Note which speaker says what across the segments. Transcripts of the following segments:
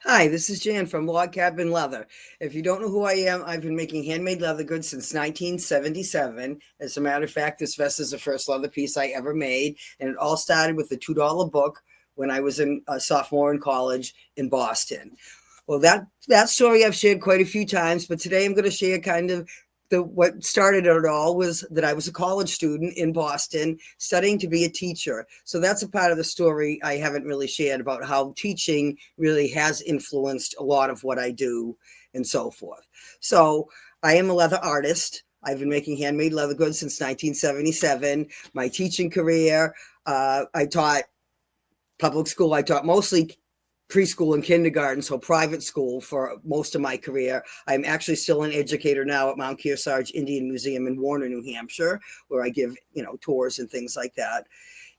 Speaker 1: Hi, this is Jan from Log Cabin Leather. If you don't know who I am, I've been making handmade leather goods since 1977. As a matter of fact, this vest is the first leather piece I ever made, and it all started with a $2 book when I was a sophomore in college in Boston. Well, that story I've shared quite a few times, but today I'm going to share kind of what started it all was that I was a college student in Boston studying to be a teacher. So that's a part of the story I haven't really shared about how teaching really has influenced a lot of what I do and so forth. So I am a leather artist. I've been making handmade leather goods since 1977. My teaching career, I taught public school. I taught mostly preschool and kindergarten, so private school for most of my career. I'm actually still an educator now at Mount Kearsarge Indian Museum in Warner, New Hampshire, where I give, tours and things like that.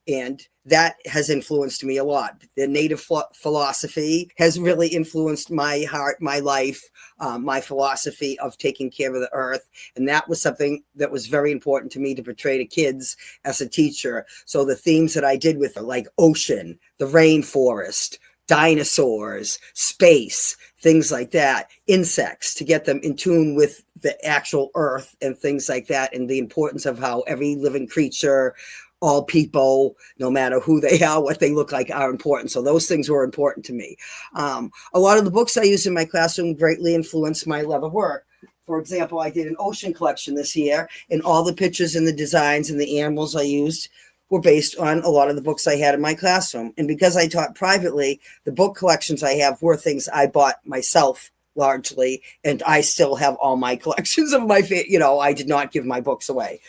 Speaker 1: And that has influenced me a lot. The native philosophy has really influenced my heart, my life, my philosophy of taking care of the earth. And that was something that was very important to me to portray to kids as a teacher. So the themes that I did with like ocean, the rainforest, dinosaurs, space, things like that, insects, to get them in tune with the actual earth and things like that, and the importance of how every living creature, all people, no matter who they are, what they look like, are important. So those things were important to me. A lot of the books I use in my classroom greatly influenced my leather work. For example, I did an ocean collection this year, and all the pictures and the designs and the animals I used were based on a lot of the books I had in my classroom. And because I taught privately, the book collections I have were things I bought myself largely, and I still have all my collections of my, I did not give my books away.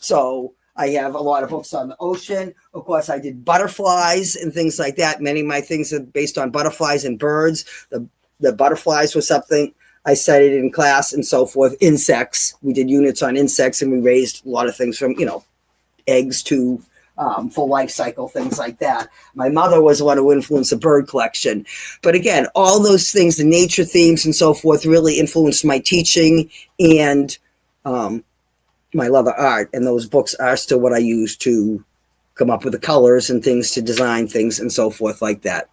Speaker 1: So I have a lot of books on the ocean. Of course, I did butterflies and things like that. Many of my things are based on butterflies and birds. The butterflies was something I studied in class and so forth. Insects, we did units on insects, and we raised a lot of things from, eggs to full life cycle, things like that. My mother was the one who influenced the bird collection. But again, all those things, the nature themes and so forth, really influenced my teaching and my leather art. And those books are still what I use to come up with the colors and things to design things and so forth like that.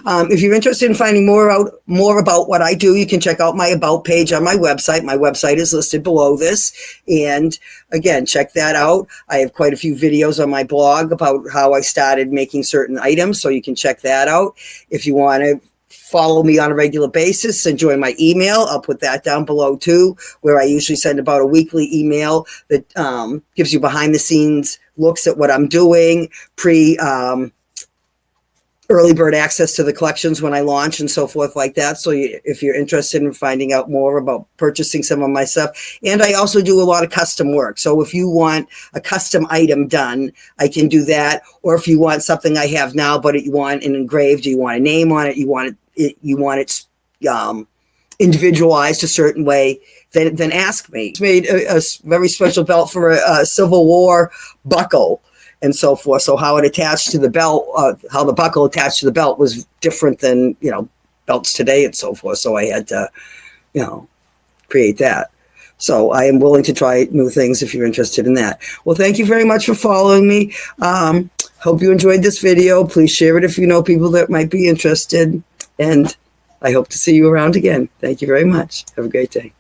Speaker 1: If you're interested in finding more about what I do, you can check out my About page on my website. My website is listed below this. And again, check that out. I have quite a few videos on my blog about how I started making certain items, so you can check that out. If you want to follow me on a regular basis and join my email, I'll put that down below too, where I usually send about a weekly email that gives you behind the scenes looks at what I'm doing, early bird access to the collections when I launch and so forth like that. So if you're interested in finding out more about purchasing some of my stuff, and I also do a lot of custom work. So if you want a custom item done, I can do that. Or if you want something I have now, but you want it engraved, you want a name on it, you want it individualized a certain way, then ask me. It's made a very special belt for a Civil War buckle and so forth. So how it attached to the belt, how the buckle attached to the belt was different than, belts today and so forth. So I had to, create that. So I am willing to try new things if you're interested in that. Well, thank you very much for following me. Hope you enjoyed this video. Please share it if you know people that might be interested. And I hope to see you around again. Thank you very much. Have a great day.